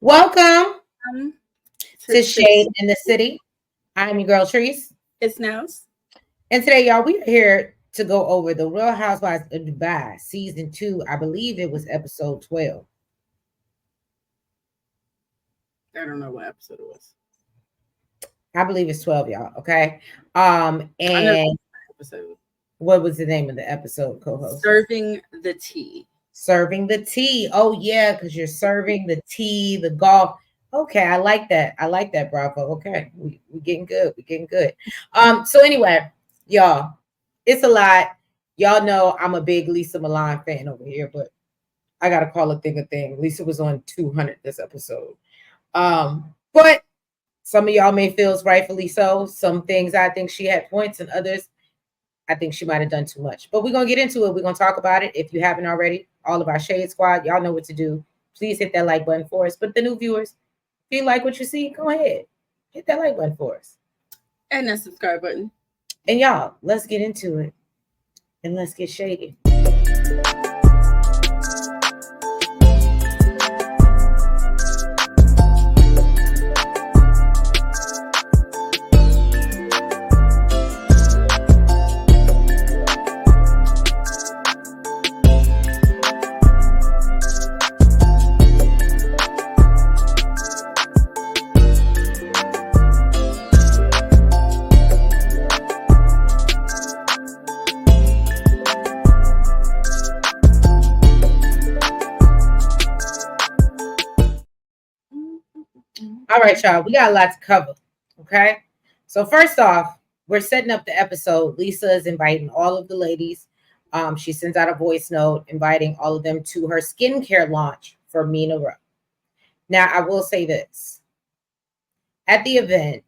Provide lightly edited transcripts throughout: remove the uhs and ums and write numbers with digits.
Welcome Um, to Shade in the City. I'm your girl Treese. It's Nels. And today, y'all, we are here to go over the Real Housewives of Dubai, season 2. I believe it was episode 12. I don't know what episode it was. I believe it's 12, y'all. Okay. I know And episode. what was the name of the episode, co-host? Serving the tea. Serving the tea. Oh, yeah, because you're serving the tea, the golf. Okay, I like that. I like that, Bravo. Okay, we getting good. We getting good. So anyway, y'all, it's a lot. Y'all know I'm a big Lisa Milan fan over here, but I gotta call a thing. Lisa was on 200 this episode. But some of y'all may feel rightfully so. Some things I think she had points, and others I think she might have done too much. But we're gonna get into it. We're gonna talk about it. If you haven't already, all of our Shade Squad, y'all know what to do. Please hit that like button for us. But the new viewers, if you like what you see, go ahead. Hit that like button for us. And that subscribe button. And y'all, let's get into it. And let's get shady. All right, y'all, we got a lot to cover. Okay. So first off, we're setting up the episode. Lisa is inviting all of the ladies. She sends out a voice note inviting all of them to her skincare launch for Mina Roe. Now, I will say this. At the event,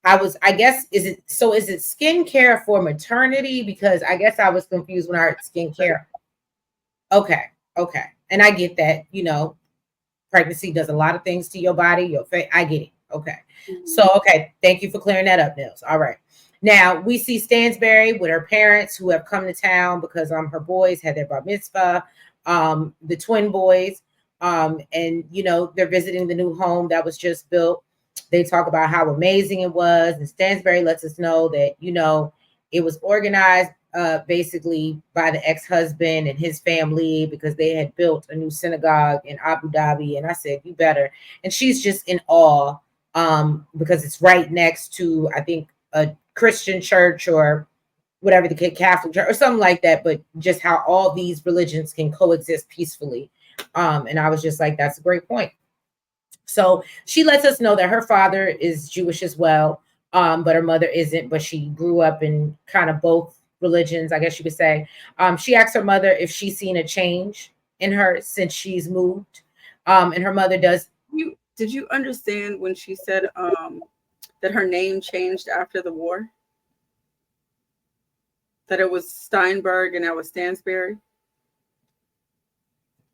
I guess, is it skincare for maternity? Because I guess I was confused when I heard skincare. Okay. And I get that, pregnancy does a lot of things to your body, your face. I get it. Okay. So, okay. Thank you for clearing that up, Nils. All right. Now we see Stanberry with her parents who have come to town because her boys had their bar mitzvah, the twin boys. And they're visiting the new home that was just built. They talk about how amazing it was. And Stanberry lets us know that, it was organized basically by the ex-husband and his family because they had built a new synagogue in Abu Dhabi. And I said, you better. And she's just in awe because it's right next to, I think, a Christian church or whatever, the Catholic church or something like that. But just how all these religions can coexist peacefully. And I was just like, that's a great point. So she lets us know that her father is Jewish as well, but her mother isn't, but she grew up in kind of both religions, I guess you could say. She asked her mother if she's seen a change in her since she's moved. And her mother does. Did you understand when she said that her name changed after the war? That it was Steinberg and now it's Stansberry?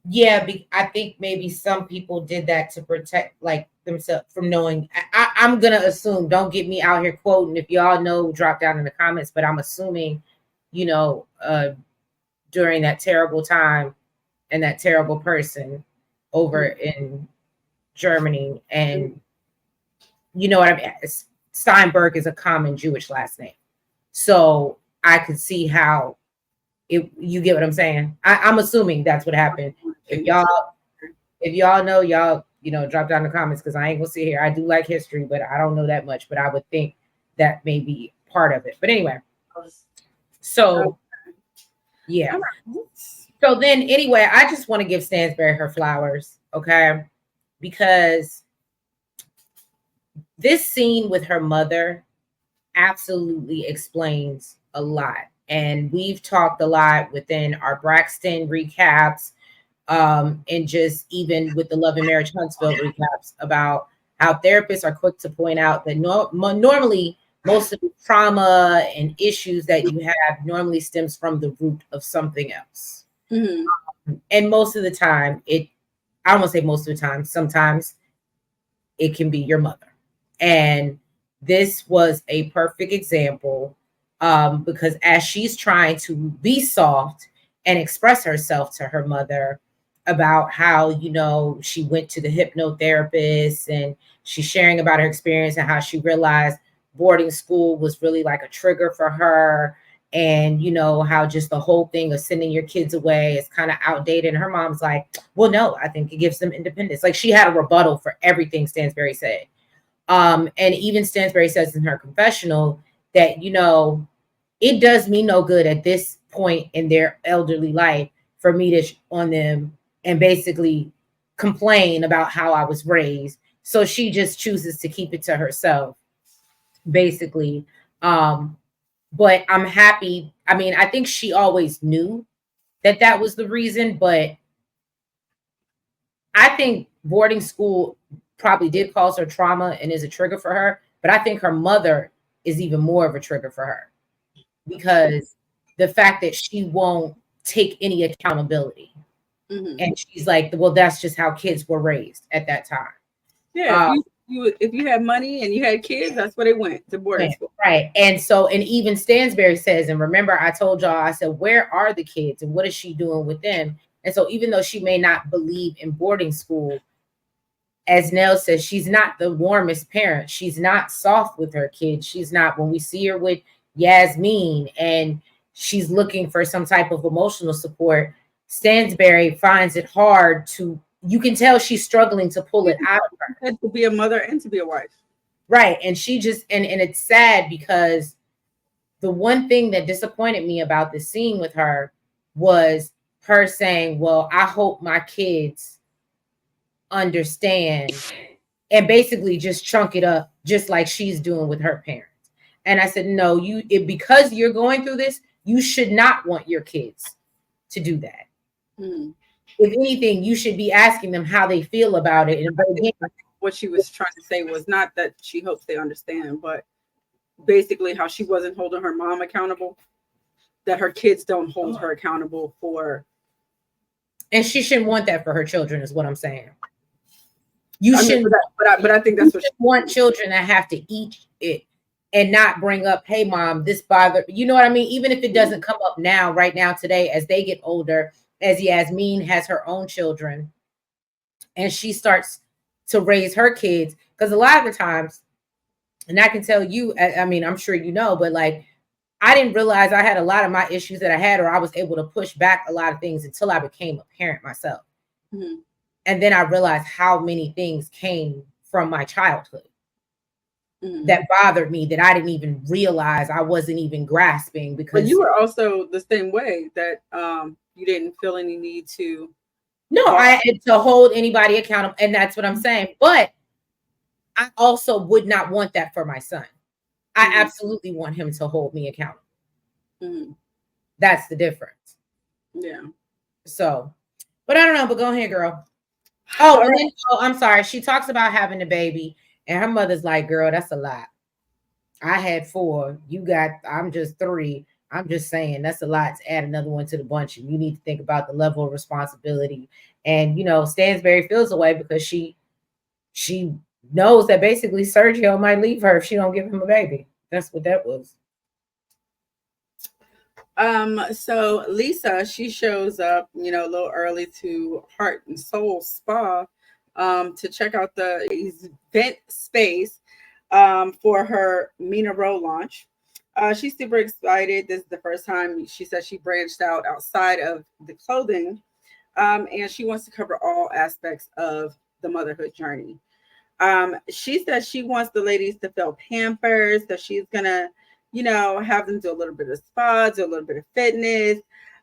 Yeah, I think maybe some people did that to protect themselves from knowing. I'm gonna assume. Don't get me out here quoting. If y'all know, drop down in the comments. But I'm assuming, during that terrible time and that terrible person over in Germany, and what I mean. Steinberg is a common Jewish last name, so I could see how. You get what I'm saying? I'm assuming that's what happened. If y'all know, drop down in the comments because I ain't gonna sit here. I do like history, but I don't know that much. But I would think that may be part of it. But anyway, so yeah. So then anyway, I just want to give Stansberry her flowers, okay? Because this scene with her mother absolutely explains a lot. And we've talked a lot within our Braxton recaps, and just even with the Love and Marriage Huntsville recaps about how therapists are quick to point out that normally most of the trauma and issues that you have normally stems from the root of something else. Mm-hmm. And most of the time, I don't want to say most of the time, sometimes it can be your mother. And this was a perfect example. Because as she's trying to be soft and express herself to her mother, about how, you know, she went to the hypnotherapist and she's sharing about her experience and how she realized boarding school was really like a trigger for her. And, you know, how just the whole thing of sending your kids away is kind of outdated. And her mom's like, well, no, I think it gives them independence. Like she had a rebuttal for everything Stansberry said. And even Stansberry says in her confessional that, you know, it does me no good at this point in their elderly life for me to on them and basically complain about how I was raised. So she just chooses to keep it to herself, basically. But I'm happy. I mean, I think she always knew that that was the reason, but I think boarding school probably did cause her trauma and is a trigger for her. But I think her mother is even more of a trigger for her because the fact that she won't take any accountability. And she's like, well, that's just how kids were raised at that time. Yeah, if you had money and you had kids, that's where they went to boarding school. Right. And so, and even Stansberry says, and remember, I told y'all, I said, where are the kids and what is she doing with them? And so, even though she may not believe in boarding school, as Nell says, she's not the warmest parent. She's not soft with her kids. She's not, when we see her with Yasmin and she's looking for some type of emotional support, Stansberry finds it hard to, you can tell she's struggling to pull it out of her. And to be a mother and to be a wife. Right. And she just, and it's sad because the one thing that disappointed me about the scene with her was her saying, well, I hope my kids understand, and basically just chunk it up just like she's doing with her parents. And I said, no, because you're going through this, you should not want your kids to do that. If anything, you should be asking them how they feel about it. And again, what she was trying to say was not that she hopes they understand, but basically how she wasn't holding her mom accountable, that her kids don't hold her accountable for. And she shouldn't want that for her children, is what I'm saying. You shouldn't, but I think that's what she want children that have to eat it and not bring up, hey, mom, this bothered, you know what I mean? Even if it doesn't come up now, right now, today, as they get older, as Yasmin has her own children and she starts to raise her kids. Because a lot of the times, and I can tell you, I mean, I'm sure you know, but like, I didn't realize I had a lot of my issues that I had, or I was able to push back a lot of things until I became a parent myself. And then I realized how many things came from my childhood that bothered me that I didn't even realize I wasn't even grasping. Because you were also the same way, that you didn't feel any need to. No, I had to hold anybody accountable. And that's what I'm saying. But I also would not want that for my son. I absolutely want him to hold me accountable. That's the difference. Yeah. So, but I don't know, but go ahead, girl. Oh, and then, I'm sorry. She talks about having a baby and her mother's like, girl, that's a lot. I had 4. I'm just 3. I'm just saying that's a lot to add another one to the bunch. And you need to think about the level of responsibility. And, you know, Stansberry feels away because she knows that basically Sergio might leave her if she don't give him a baby. That's what that was. So Lisa, she shows up, you know, a little early to Heart and Soul Spa to check out the event space for her Mina Roe launch. She's super excited. This is the first time she said she branched out outside of the clothing, and she wants to cover all aspects of the motherhood journey. She says she wants the ladies to feel pampered, so she's gonna, you know, have them do a little bit of spa, do a little bit of fitness.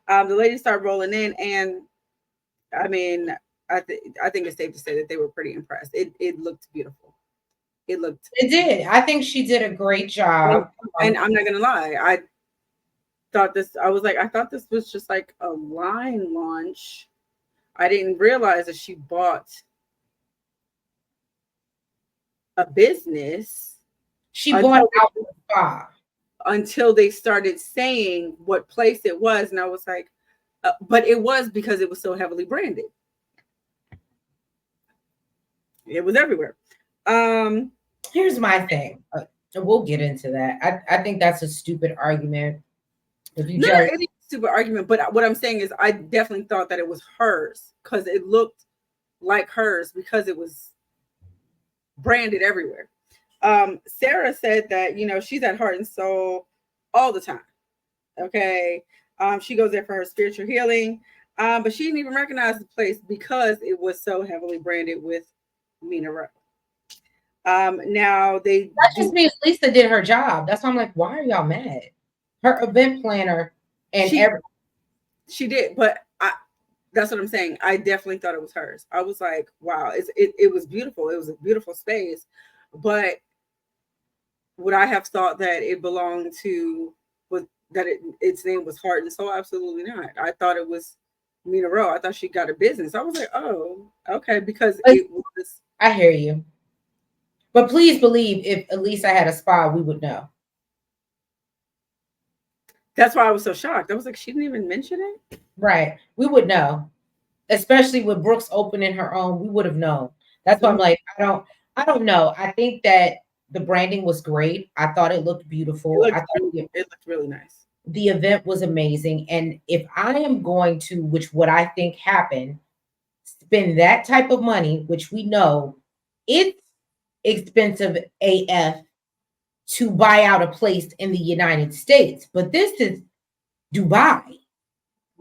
The ladies start rolling in, and I mean, I think it's safe to say that they were pretty impressed. It looked beautiful. It did. I think she did a great job. And I'm not gonna lie, I thought this was just like a line launch. I didn't realize that she bought a business. She bought out the spa until they started saying what place it was, and I was like, but it was because it was so heavily branded. It was everywhere. Here's my thing. We'll get into that. I think that's a stupid argument. stupid argument, but what I'm saying is I definitely thought that it was hers because it looked like hers because it was branded everywhere. Sarah said that, she's at Heart and Soul all the time. Okay. She goes there for her spiritual healing. But she didn't even recognize the place because it was so heavily branded with Mina Roe. Now that just means Lisa did her job. That's why I'm like, why are y'all mad? Her event planner and she did, but that's what I'm saying. I definitely thought it was hers. I was like, wow, it was beautiful. It was a beautiful space, but would I have thought that it belonged to its name was Heart and Soul? Absolutely not. I thought it was Mina Roe. I thought she got a business. I was like, oh, okay, because it was. I hear you, but please believe if Elisa had a spa, we would know. That's why I was so shocked. I was like, she didn't even mention it. Right, we would know, especially with Brooks opening her own. We would have known. That's why I'm like, I don't know. I think that the branding was great. I thought it looked beautiful. It looked really nice. The event was amazing. And if I am going to, which what I think happened, spend that type of money, which we know it's expensive AF to buy out a place in the United States, but this is Dubai.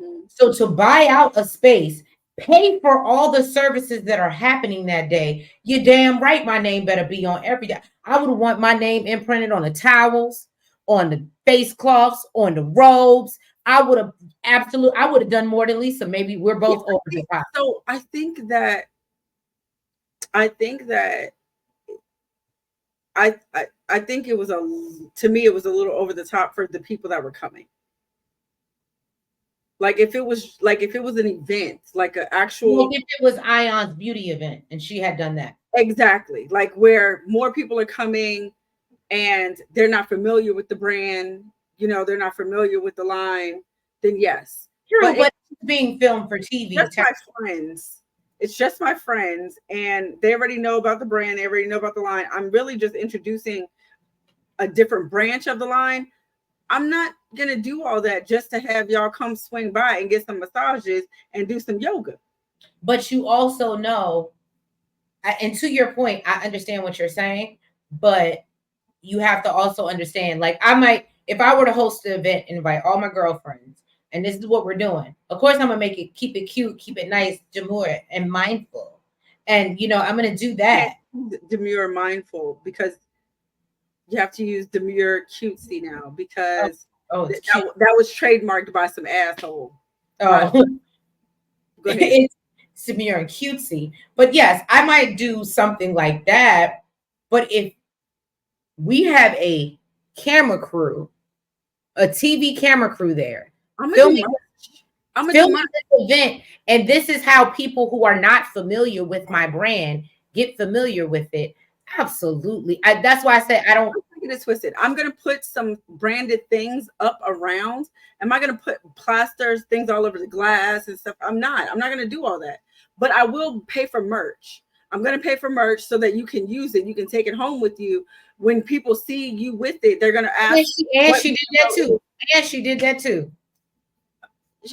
Mm-hmm. So to buy out a space, pay for all the services that are happening that day. You're damn right my name better be on every day. I would want my name imprinted on the towels, on the face cloths, on the robes. I would have done more than Lisa. Maybe we're both over the top. So I think that I think it was to me, it was a little over the top for the people that were coming. Like if it was an event, like an actual, like if it was Ion's beauty event and she had done that. Exactly. Like where more people are coming and they're not familiar with the brand, they're not familiar with the line, then yes. True, but it's being filmed for TV. Just my friends. It's just my friends, and they already know about the brand. They already know about the line. I'm really just introducing a different branch of the line. I'm not going to do all that just to have y'all come swing by and get some massages and do some yoga. But you also know, and to your point, I understand what you're saying, but you have to also understand, like I might, if I were to host an event and invite all my girlfriends, and this is what we're doing. Of course, I'm gonna keep it cute, keep it nice, demure, and mindful. And I'm gonna do that. Demure, mindful, because you have to use demure, cutesy now because that was trademarked by some asshole. Oh, go ahead. It's demure and cutesy, but yes, I might do something like that. But if we have a camera crew, a TV camera crew there, I'm filming this event, and this is how people who are not familiar with my brand get familiar with it. Absolutely. That's why I said I don't get it twisted. I'm going to put some branded things up around. Am I going to put plasters, things all over the glass and stuff? I'm not going to do all that, but I will pay for merch. I'm going to pay for merch so that you can use it. You can take it home with you. When people see you with it, they're going to ask. And she did that too. And she did that too.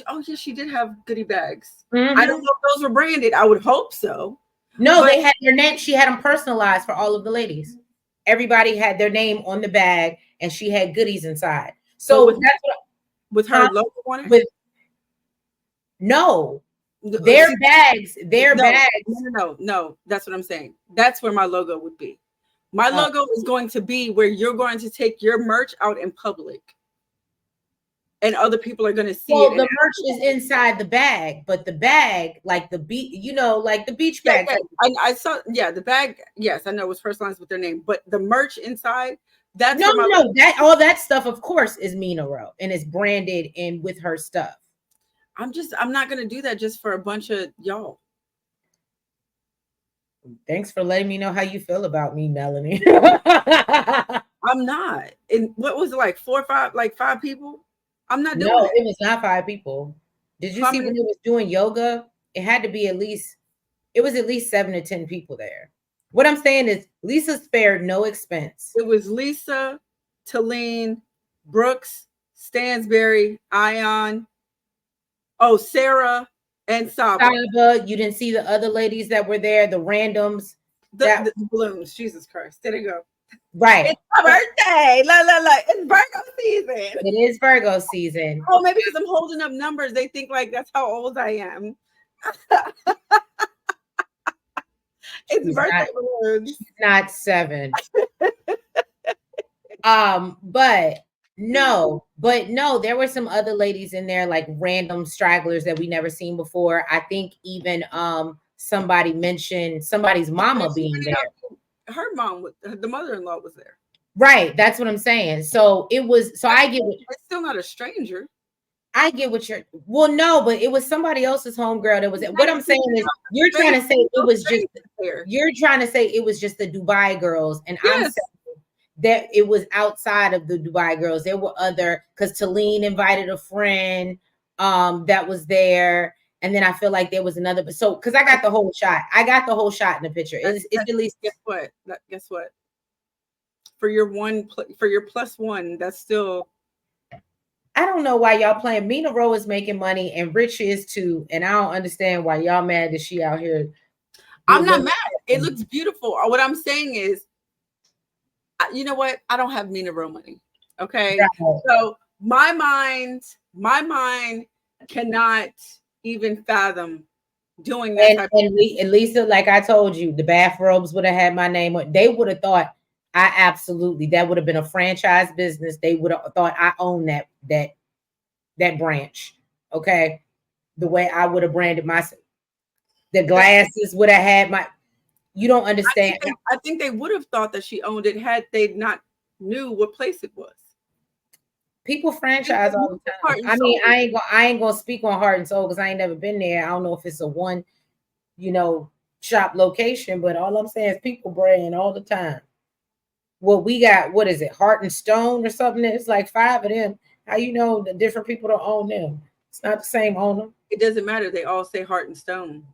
Oh yeah, she did have goodie bags. Mm-hmm. I don't know if those were branded. I would hope so. No, they had their name. She had them personalized for all of the ladies. Everybody had their name on the bag, and she had goodies inside. So that's what, with her logo on it. With no, their bags. No. That's what I'm saying. That's where my logo would be. My logo is going to be where you're going to take your merch out in public. And other people are going to see it. Well, the merch is inside the bag, but the bag, like the like the beach bag. Yeah. I saw, the bag. Yes, I know it was personalized with their name, but the merch inside, that's that all that stuff, of course, is Mina Roe and it's branded and with her stuff. I'm not going to do that just for a bunch of y'all. Thanks for letting me know how you feel about me, Melanie. I'm not. And what was it, like 4 or 5, like 5 people? I'm not doing it. It was not 5 people. Did you see when it was doing yoga? It had to be at least 7 to 10 people there. What I'm saying is Lisa spared no expense. It was Lisa, Talene, Brooks, Stansberry, Ion, oh, Sarah and Saba. Saba, you didn't see the other ladies that were there, the randoms. The balloons. Jesus Christ. There they go. Right. It's my birthday. La. It's Virgo season. It is Virgo season. Oh, maybe because I'm holding up numbers, they think like that's how old I am. It's She's birthday balloons. Not 7. But no, there were some other ladies in there, like random stragglers that we never seen before. I think even somebody mentioned somebody's mama being there. Her mom, the mother-in-law was there. Right, that's what I'm saying. So it was. So I get. It's still not a stranger. I get what you're. Well, no, but it was somebody else's homegirl that was. What I'm saying is, you're trying to say it was just. You're trying to say it was just the Dubai girls, and yes. I'm saying that it was outside of the Dubai girls. There were other, because Talene invited a friend that was there, and then I feel like there was another. So because I got the whole shot, in the picture. It's at least guess what? Guess what? For your +1, that's still. I don't know why y'all playing. Mina Roe is making money and Rich is too, and I don't understand why y'all mad that she out here. I'm not mad. It looks beautiful. What I'm saying is, you know what? I don't have Mina Roe money. Okay, right. So my mind cannot even fathom doing that. And Lisa, like I told you, the bathrobes would have had my name on. They would have thought. That would have been a franchise business. They would have thought I own that branch. Okay. The way I would have branded myself. The glasses would have had my, you don't understand. I think they would have thought that she owned it had they not knew what place it was. People franchise all the time. I mean, I ain't gonna speak on Heart and Soul because I ain't never been there. I don't know if it's a one, shop location, but all I'm saying is people brand all the time. Well, we got, what is it, Heart and Stone or something? It's like 5 of them. How you know the different people don't own them? It's not the same owner. It doesn't matter. They all say Heart and Stone.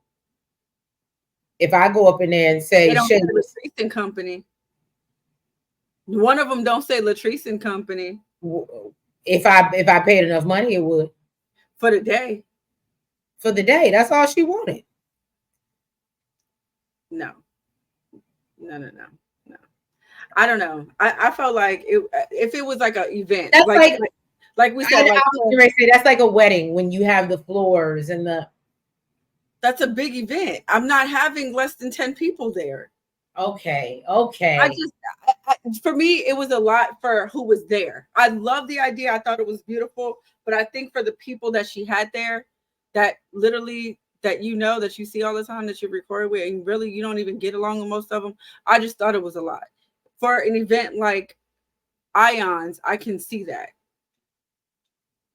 If I go up in there and say Latrice and Company, one of them don't say Latrice and Company. If I paid enough money, it would. For the day. For the day. That's all she wanted. No. I don't know. I felt like if it was like an event, that's like we said, that's like a wedding when you have the floors and the. That's a big event. I'm not having less than 10 people there. Okay. For me, it was a lot for who was there. I love the idea. I thought it was beautiful, but I think for the people that she had there, that literally that you see all the time, that you record with, and really you don't even get along with most of them. I just thought it was a lot. For an event like Ions, I can see that.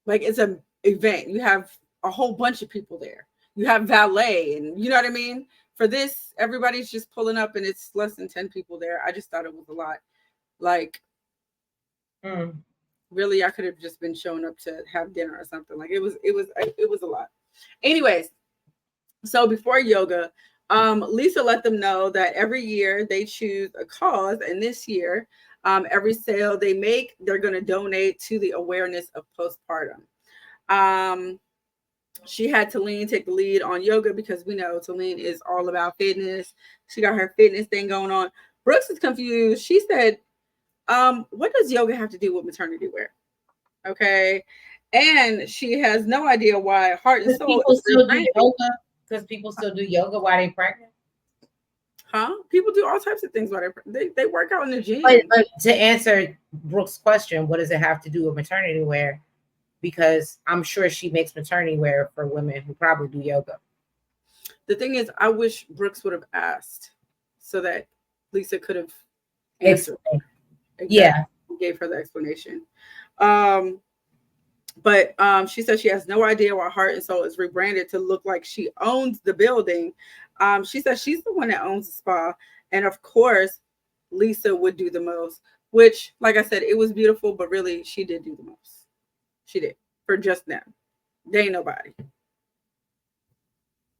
Like, it's an event. You have a whole bunch of people there. You have valet, and you know what I mean? For this, everybody's just pulling up, and it's less than 10 people there. I just thought it was a lot. Like, really, I could have just been showing up to have dinner or something. Like, it was a lot. Anyways, so before yoga, Lisa let them know that every year they choose a cause, and this year, every sale they make, they're going to donate to the awareness of postpartum. She had Talene take the lead on yoga because we know Talene is all about fitness. She got her fitness thing going on. Brooks is confused. She said, what does yoga have to do with maternity wear? Okay. And she has no idea why Heart and Soul people still do yoga. Because people still do yoga while they're pregnant. Huh? People do all types of things while they work out in the gym. But to answer Brooke's question, what does it have to do with maternity wear? Because I'm sure she makes maternity wear for women who probably do yoga. The thing is, I wish Brooks would have asked so that Lisa could have answered. Exactly. Yeah. Gave her the explanation. But she said she has no idea why Heart and Soul is rebranded to look like she owns the building. She said she's the one that owns the spa. And of course, Lisa would do the most, which, like I said, it was beautiful, but really she did do the most. She did for just them. They ain't nobody.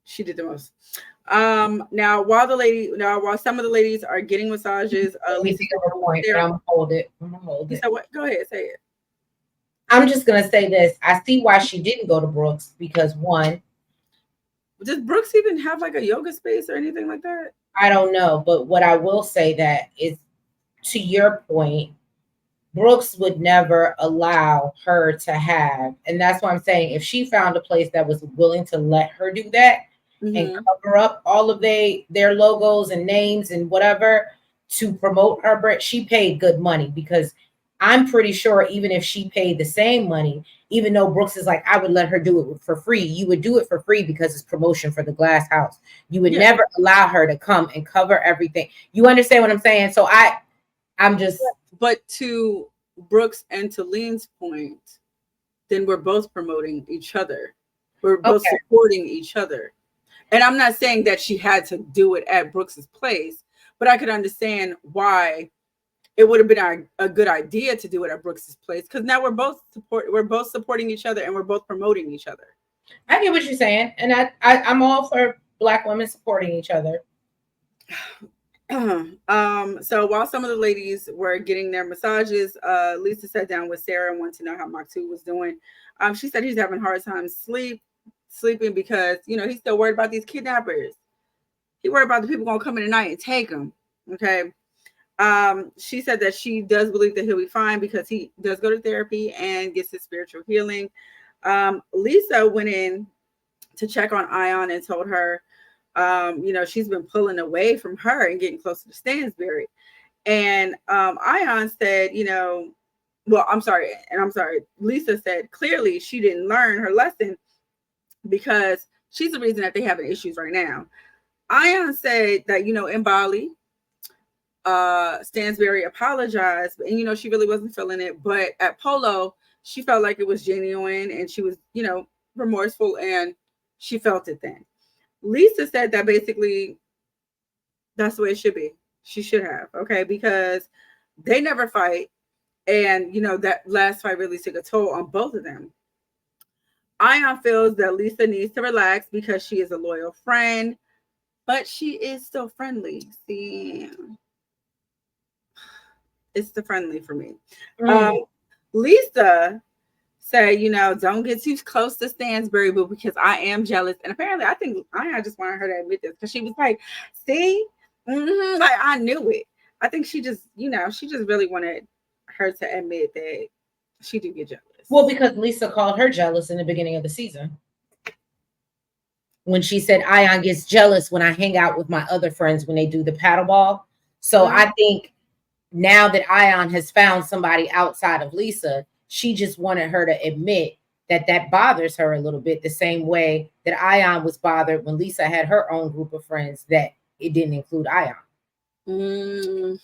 She did the most. Now while some of the ladies are getting massages, Lisa, I'm gonna hold it. You said what? Go ahead, say it. I'm just gonna say this. I see why she didn't go to Brooks because one, Does Brooks even have like a yoga space or anything like that? I don't know, but what I will say that is to your point, Brooks would never allow her to have, and that's why I'm saying if she found a place that was willing to let her do that and Mm-hmm. cover up all of their logos and names and whatever to promote her brand, she paid good money because I'm pretty sure even if she paid the same money, even though Brooks is like, I would let her do it for free, you would do it for free because it's promotion for the glass house. You would Yeah. never allow her to come and cover everything. You understand what I'm saying? So I'm just But to Brooks and to Lean's point, then we're both promoting each other. We're both okay. supporting each other. And I'm not saying that she had to do it at Brooks's place, but I could understand why it would have been a good idea to do it at Brooks's place because now we're both supporting each other and we're both promoting each other. I get what you're saying, and I'm all for Black women supporting each other. So while some of the ladies were getting their massages, Lisa sat down with Sarah and wanted to know how Maktu was doing. She said he's having a hard time sleeping because he's still worried about these kidnappers. He worried about the people gonna come in tonight and take him. Okay. She said that she does believe that he'll be fine because he does go to therapy and gets his spiritual healing. Lisa went in to check on Ion and told her, she's been pulling away from her and getting closer to Stansberry. And Ion said, I'm sorry. Lisa said clearly she didn't learn her lesson because she's the reason that they having issues right now. Ion said that, in Bali, Stansberry apologized, and she really wasn't feeling it. But at Polo, she felt like it was genuine, and she was, remorseful, and she felt it then. Lisa said that basically that's the way it should be. She should have, okay, because they never fight, and that last fight really took a toll on both of them. Ion feels that Lisa needs to relax because she is a loyal friend, but she is still friendly. See, it's the friendly for me. Um, Mm. Lisa said, don't get too close to Stansberry, but because I am jealous. And apparently, I think I just wanted her to admit this because she was like, see, like I knew it. I think she just really wanted her to admit that she do get jealous. Well, because Lisa called her jealous in the beginning of the season when she said Ion gets jealous when I hang out with my other friends when they do the paddleball. So Mhm. I think now that Ion has found somebody outside of Lisa, she just wanted her to admit that that bothers her a little bit, the same way that Ion was bothered when Lisa had her own group of friends that it didn't include Ion. Mhm.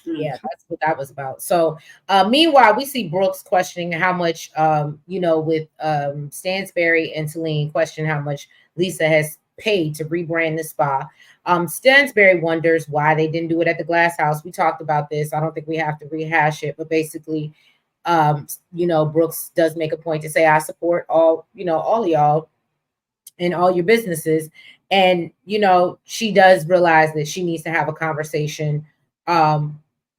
Yeah, that's what that was about. So meanwhile, we see Brooks questioning how much with Stansberry and Celine question how much Lisa has paid to rebrand the spa. Stansberry wonders why they didn't do it at the glass house. We talked about this. I don't think we have to rehash it, but basically Brooks does make a point to say I support all of y'all in all your businesses. And she does realize that she needs to have a conversation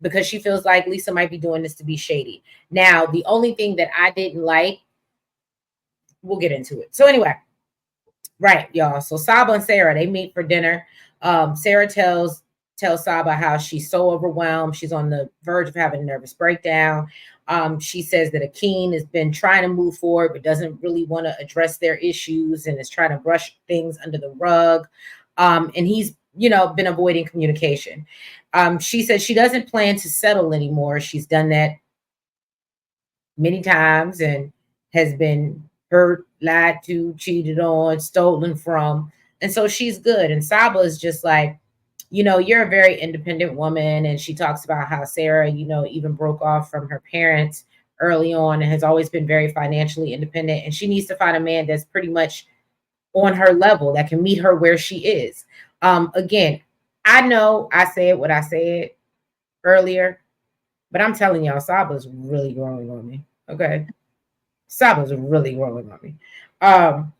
because she feels like Lisa might be doing this to be shady. Now, the only thing that I didn't like, we'll get into it. So anyway, right, y'all. So Saba and Sarah, they meet for dinner. Sarah tells Saba how she's so overwhelmed. She's on the verge of having a nervous breakdown. She says that Akeem has been trying to move forward, but doesn't really want to address their issues and is trying to brush things under the rug. And he's, been avoiding communication. She says she doesn't plan to settle anymore. She's done that many times and has been hurt, lied to, cheated on, stolen from. And so she's good. And Saba is just like, you're a very independent woman. And she talks about how Sarah, even broke off from her parents early on and has always been very financially independent. And she needs to find a man that's pretty much on her level that can meet her where she is. Again, I know I said what I said earlier, but I'm telling y'all, Saba's really growing on me. Okay. Saba's really growing on me. Um,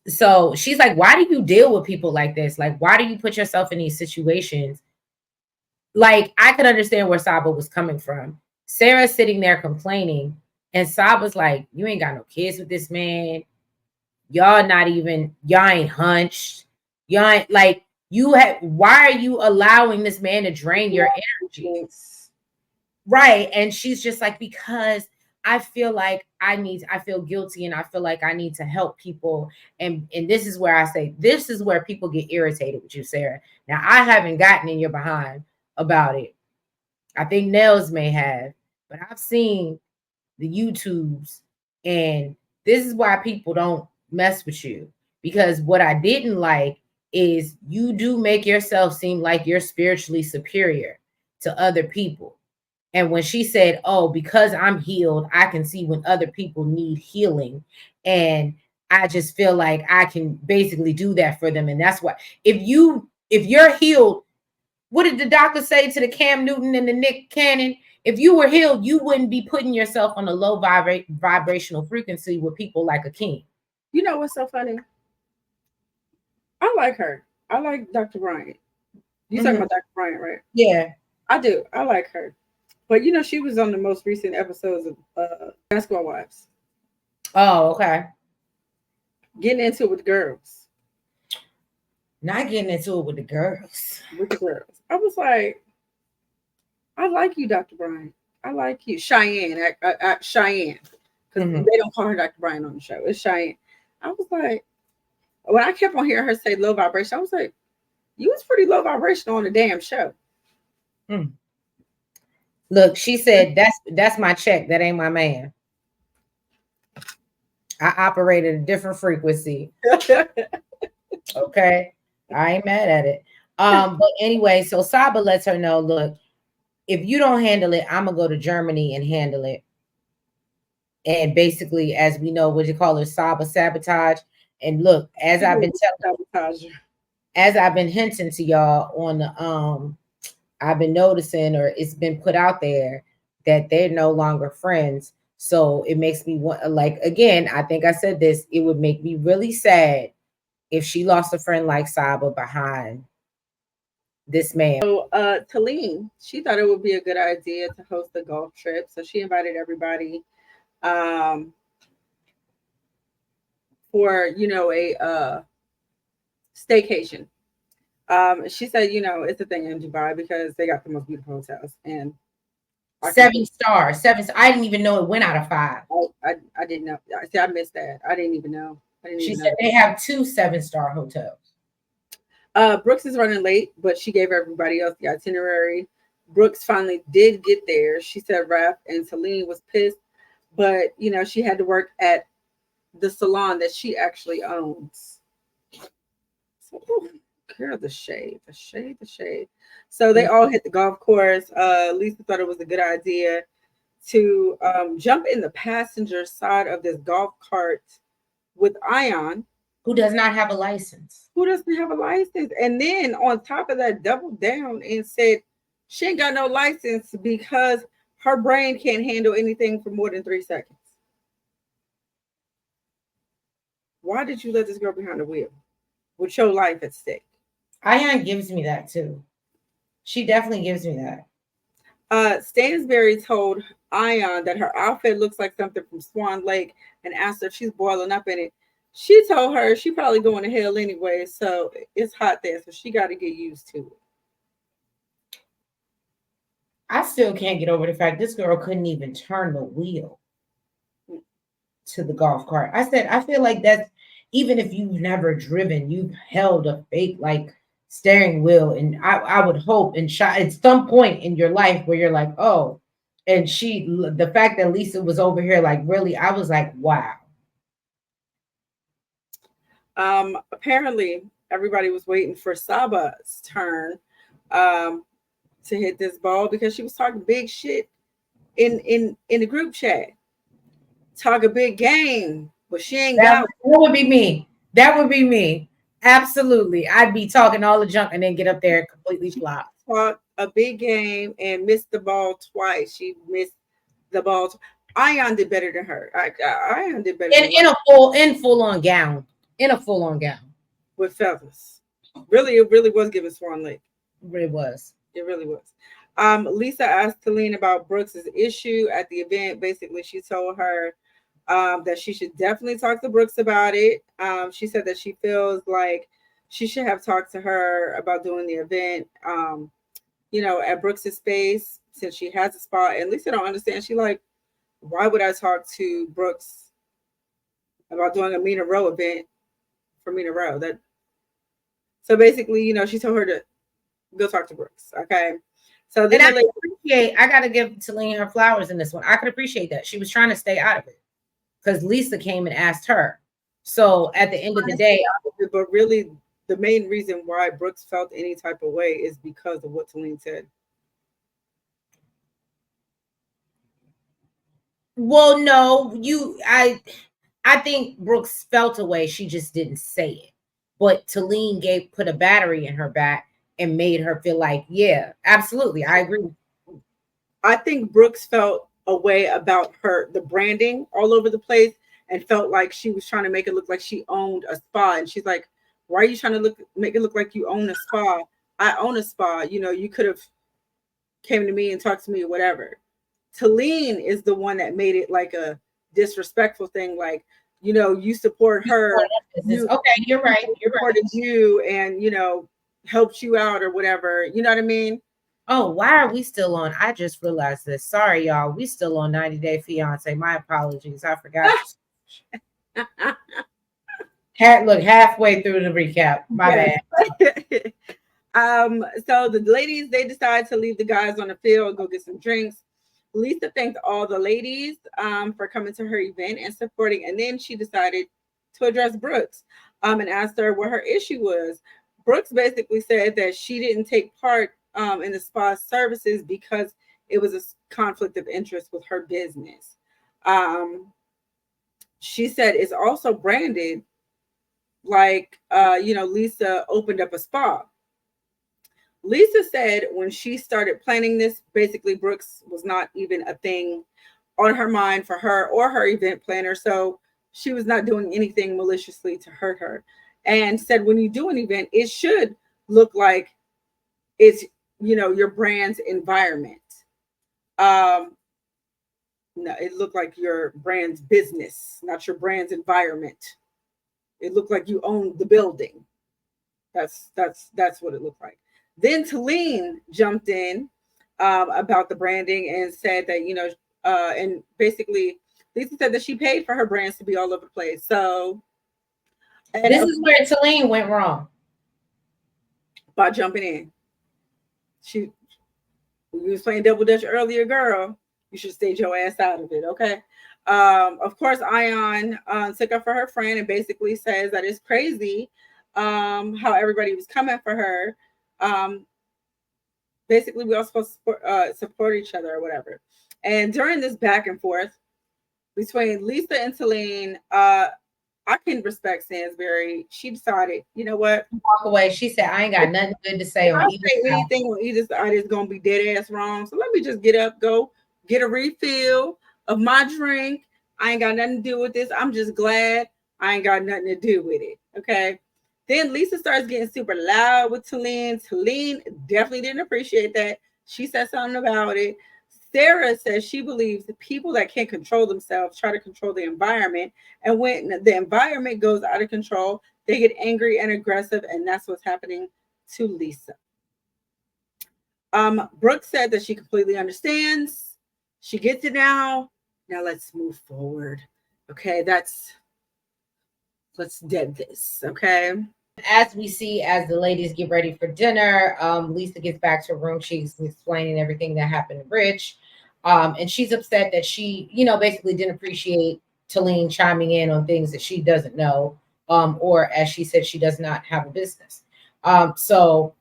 so she's like, why do you deal with people like this? Like, why do you put yourself in these situations? Like, I could understand where Saba was coming from. Sarah's sitting there complaining, And Saba's like, you ain't got no kids with this man. Y'all ain't hunched. Y'all ain't like, why are you allowing this man to drain your energy? Right. And she's just like, because I feel like I feel guilty and I feel like I need to help people. And this is where I say, this is where people get irritated with you, Sarah. Now, I haven't gotten in your behind about it. I think Nels may have, but I've seen the YouTubes, and this is why people don't mess with you. Because what I didn't like is you do make yourself seem like you're spiritually superior to other people. And when she said, "Oh, because I'm healed, I can see when other people need healing, and I just feel like I can basically do that for them." And that's why if you're healed, what did the doctor say to the Cam Newton and the Nick Cannon? If you were healed, you wouldn't be putting yourself on a low vibrational frequency with people like a king. You know what's so funny? I like her. I like Dr. Bryant. You talking about Dr. Bryant, right? Yeah, I do. I like her. But you know, she was on the most recent episodes of Basketball Wives. Oh, okay. Getting into it with the girls. Not getting into it with the girls. With the girls. I was like, I like you, Dr. Bryant. I like you. Cheyenne. Cheyenne. Because they don't call her Dr. Bryant on the show. It's Cheyenne. I was like, when I kept on hearing her say low vibration, I was like, you was pretty low vibration on the damn show. Look, she said, that's my check. That ain't my man. I operate at a different frequency. Okay. I ain't mad at it. But anyway, so Saba lets her know, look, if you don't handle it, I'm gonna go to Germany and handle it. And basically, as we know, what you call it, Saba sabotage. And look, as I've been hinting to y'all on the I've been noticing, or it's been put out there, that they're no longer friends. So it makes me want, like, again, I think I said this, it would make me really sad if she lost a friend like Saba behind this man. So Talene, she thought it would be a good idea to host a golf trip. So she invited everybody for, you know, a staycation. She said, you know, it's a thing in Dubai because they got the most beautiful hotels. And 7 stars. I didn't even know it went out of 5. I didn't know. See, I missed that. I didn't even know. She said they have 2 7-star hotels. Brooks is running late, but she gave everybody else the itinerary. Brooks finally did get there. She said Raph and Celine was pissed, but you know, she had to work at the salon that she actually owns. So, girl, the shade. So they all hit the golf course. Lisa thought it was a good idea to jump in the passenger side of this golf cart with Ion, who does not have a license. And then on top of that, doubled down and said she ain't got no license because her brain can't handle anything for more than 3 seconds. Why did you let this girl behind the wheel with your life at stake? Ion gives me that too. She definitely gives me that. Stanberry told Ion that her outfit looks like something from Swan Lake and asked her if she's boiling up in it. She told her she probably going to hell anyway, so it's hot there, so she got to get used to it. I still can't get over the fact this girl couldn't even turn the wheel to the golf cart. I said, I feel like that's, even if you've never driven, you've held a fake like steering wheel, and I would hope and at some point in your life where you're like, oh, and the fact that Lisa was over here like, really, I was like, wow. Apparently everybody was waiting for Sabas' turn to hit this ball because she was talking big shit in the group chat. Talk a big game, but she ain't got. That would be me. That would be me. Absolutely. I'd be talking all the junk and then get up there and completely flop. Talk a big game and missed the ball twice. She missed the ball. Ion did better than her. Ion did better in a full on gown. In a full on gown with feathers. Really, it really was giving Swan Lake. It really was. It really was. Lisa asked Talene about Brooks's issue at the event. Basically, she told her that she should definitely talk to Brooks about it. She said that she feels like she should have talked to her about doing the event, at Brooks's space since she has a spot. And Lisa don't understand. She like, why would I talk to Brooks about doing a Mina Roe event for Mina Roe? That so basically, she told her to go talk to Brooks. Okay. So then And I gotta give Talene her flowers in this one. I could appreciate that. She was trying to stay out of it because Lisa came and asked her. So at the end of the day, but really the main reason why Brooks felt any type of way is because of what Talene said. Well, no, I think Brooks felt a way. She just didn't say it. But Talene put a battery in her back and made her feel like, yeah, absolutely, I agree. I think Brooks felt a way about the branding all over the place and felt like she was trying to make it look like she owned a spa. And she's like, why are you trying to make it look like you own a spa? I own a spa. You could have came to me and talked to me or whatever. Talene is the one that made it like a disrespectful thing. Like, you support her. Okay, you're right. You're supported you and, helped you out or whatever. You know what I mean? Oh, why are we still on? I just realized this. Sorry, y'all. We still on 90 Day Fiance. My apologies. I forgot. Look, halfway through the recap. My bad. So the ladies, they decide to leave the guys on the field, go get some drinks. Lisa thanked all the ladies for coming to her event and supporting. And then she decided to address Brooks and asked her what her issue was. Brooks basically said that she didn't take part in the spa services because it was a conflict of interest with her business. She said it's also branded like, Lisa opened up a spa. Lisa said when she started planning this, basically Brooks was not even a thing on her mind for her or her event planner. So she was not doing anything maliciously to hurt her. And said when you do an event, it should look like it's, your brand's environment. No, it looked like your brand's business, not your brand's environment. It looked like you owned the building. That's what it looked like. Then Talene jumped in about the branding and said that, and basically Lisa said that she paid for her brands to be all over the place. So this is where Talene went wrong. By jumping in. You was playing double dutch earlier, girl. You should stay your ass out of it, okay? Of course, Ion took up for her friend and basically says that it's crazy how everybody was coming for her. Basically, we all supposed to support each other or whatever. And during this back and forth between Lisa and Talene, I can respect Stanberry. She decided, you know what? Walk away. She said, I ain't got nothing good to say on either side. Anything on either side is going to be dead ass wrong. So let me just get up, go get a refill of my drink. I ain't got nothing to do with this. I'm just glad I ain't got nothing to do with it. Okay. Then Lisa starts getting super loud with Talene. Talene definitely didn't appreciate that. She said something about it. Sarah says she believes the people that can't control themselves try to control the environment. And when the environment goes out of control, they get angry and aggressive. And that's what's happening to Lisa. Brooke said that she completely understands. She gets it now. Now let's move forward. Okay, let's dead this. Okay. As we see, as the ladies get ready for dinner, Lisa gets back to her room. She's explaining everything that happened to Rich. And she's upset that she, basically didn't appreciate Talene chiming in on things that she doesn't know, or as she said, she does not have a business. So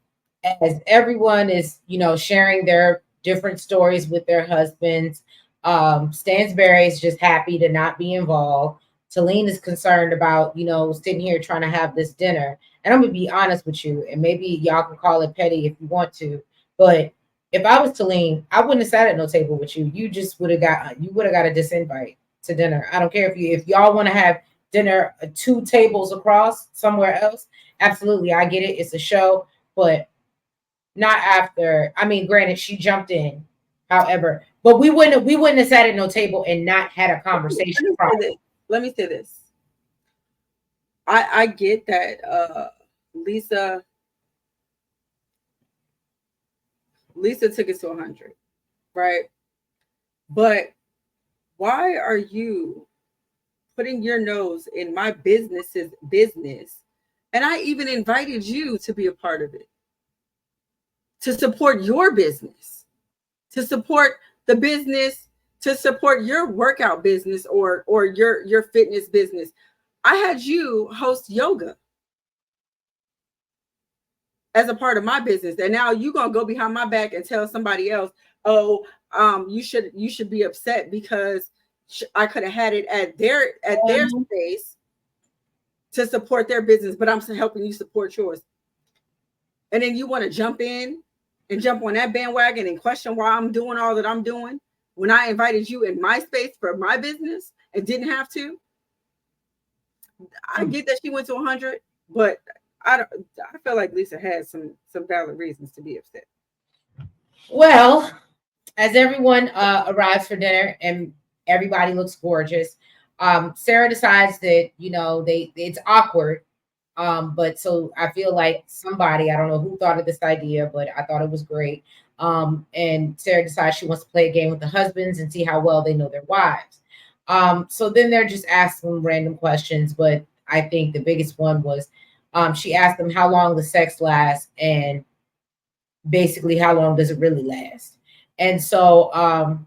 as everyone is, sharing their different stories with their husbands, Stanberry is just happy to not be involved. Talene is concerned about, sitting here trying to have this dinner. And I'm going to be honest with you, and maybe y'all can call it petty if you want to, but if I was Talene, I wouldn't have sat at no table with you. You just would have got a disinvite to dinner. I don't care if y'all want to have dinner 2 tables across somewhere else. Absolutely, I get it. It's a show, but not after. I mean, granted, she jumped in, however, but we wouldn't have sat at no table and not had a conversation prior. Let me say this. I get that Lisa took it to 100, right? But why are you putting your nose in my business's business? And I even invited you to be a part of it, to support your business, to support the business, to support your workout business or your fitness business. I had you host yoga as a part of my business, and now you're gonna go behind my back and tell somebody else, oh, you should be upset because I could have had it at their space to support their business, but I'm helping you support yours. And then you want to jump in and jump on that bandwagon and question why I'm doing all that I'm doing when I invited you in my space for my business and didn't have to. I get that she went to 100, but I feel like Lisa has some valid reasons to be upset. Well, as everyone arrives for dinner and everybody looks gorgeous, Sarah decides that it's awkward. But so I feel like somebody, I don't know who thought of this idea, but I thought it was great. And Sarah decides she wants to play a game with the husbands and see how well they know their wives. So then they're just asking random questions, but I think the biggest one was she asked them how long the sex lasts and basically how long does it really last. And so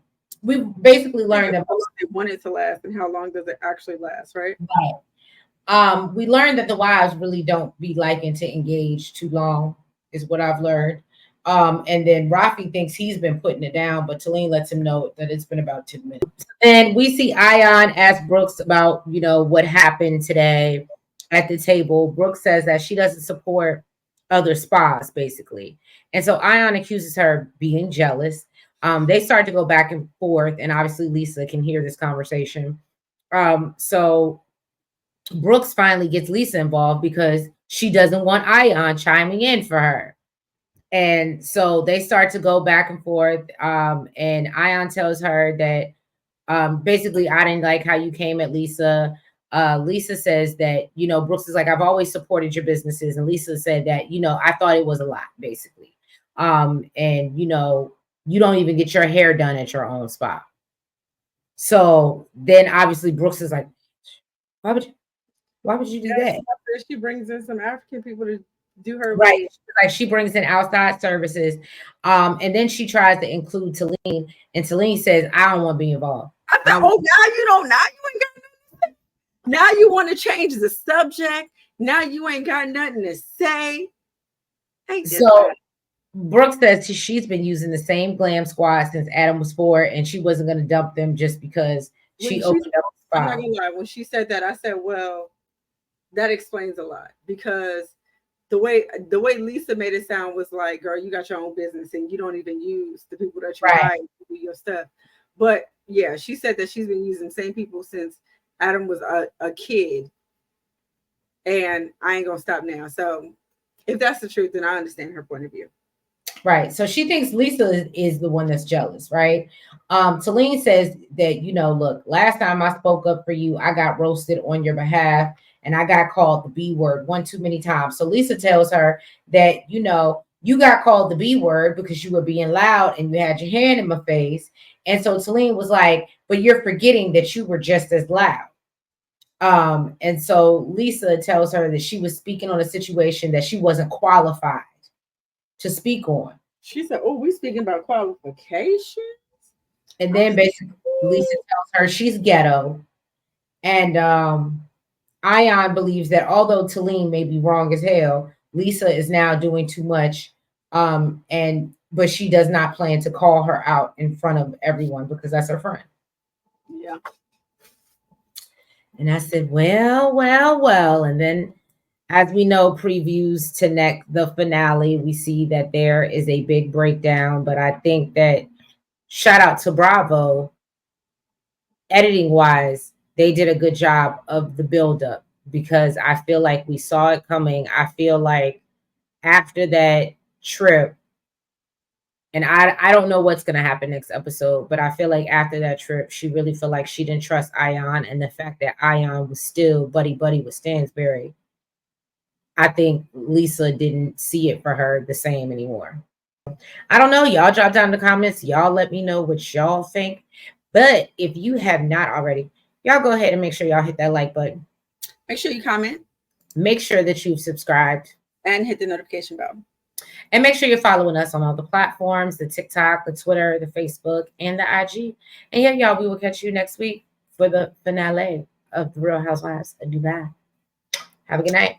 we basically learned that they want it to last and how long does it actually last, right? We learned that the wives really don't be liking to engage too long, is what I've learned. And then Rafi thinks he's been putting it down, but Talene lets him know that it's been about 2 minutes. And we see Ion ask Brooks about, what happened today at the table. Brooks says that she doesn't support other spas, basically. And so Ion accuses her of being jealous. They start to go back and forth, and obviously Lisa can hear this conversation. So Brooks finally gets Lisa involved because she doesn't want Ion chiming in for her. And so they start to go back and forth. And Ion tells her that basically, I didn't like how you came at Lisa. Lisa says that, Brooks is like, I've always supported your businesses. And Lisa said that, I thought it was a lot, basically. And, you don't even get your hair done at your own spa. So then obviously Brooks is like, why would you do that? She brings in some African people to do her right. Like she brings in outside services. And then she tries to include Talene, and Talene says, I don't want to be involved. Now you ain't got nothing. Now you want to change the subject. Now you ain't got nothing to say. So Brooke says she's been using the same glam squad since Adam was 4, and she wasn't going to dump them just because she opened up a spot. I'm not gonna lie. When she said that, I said, well, that explains a lot, because the way Lisa made it sound was like, girl, you got your own business and you don't even use the people that you hire to do your stuff. But yeah, she said that she's been using the same people since Adam was a kid, and I ain't gonna stop now. So if that's the truth, then I understand her point of view. Right. So she thinks Lisa is the one that's jealous, right? Talene says that, look, last time I spoke up for you, I got roasted on your behalf and I got called the B word one too many times. So Lisa tells her that, you got called the B word because you were being loud and you had your hand in my face. And so Talene was like, but you're forgetting that you were just as loud. And so Lisa tells her that she was speaking on a situation that she wasn't qualified to speak on. She said, oh, we speaking about qualifications? And then basically Lisa tells her she's ghetto. And Ion believes that although Talene may be wrong as hell, Lisa is now doing too much. But she does not plan to call her out in front of everyone because that's her friend. Yeah. And I said, well. And then, as we know, previews to the finale, we see that there is a big breakdown. But I think that shout out to Bravo, editing wise, they did a good job of the buildup, because I feel like we saw it coming. I feel like after that trip, And I don't know what's gonna happen next episode, but I feel like after that trip, she really felt like she didn't trust Ion, and the fact that Ion was still buddy with Stansberry, I think Lisa didn't see it for her the same anymore. I don't know. Y'all drop down in the comments. Y'all let me know what y'all think. But if you have not already, y'all go ahead and make sure y'all hit that like button. Make sure you comment. Make sure that you've subscribed. And hit the notification bell. And make sure you're following us on all the platforms, the TikTok, the Twitter, the Facebook, and the IG. And yeah, y'all, we will catch you next week for the finale of The Real Housewives of Dubai. Have a good night.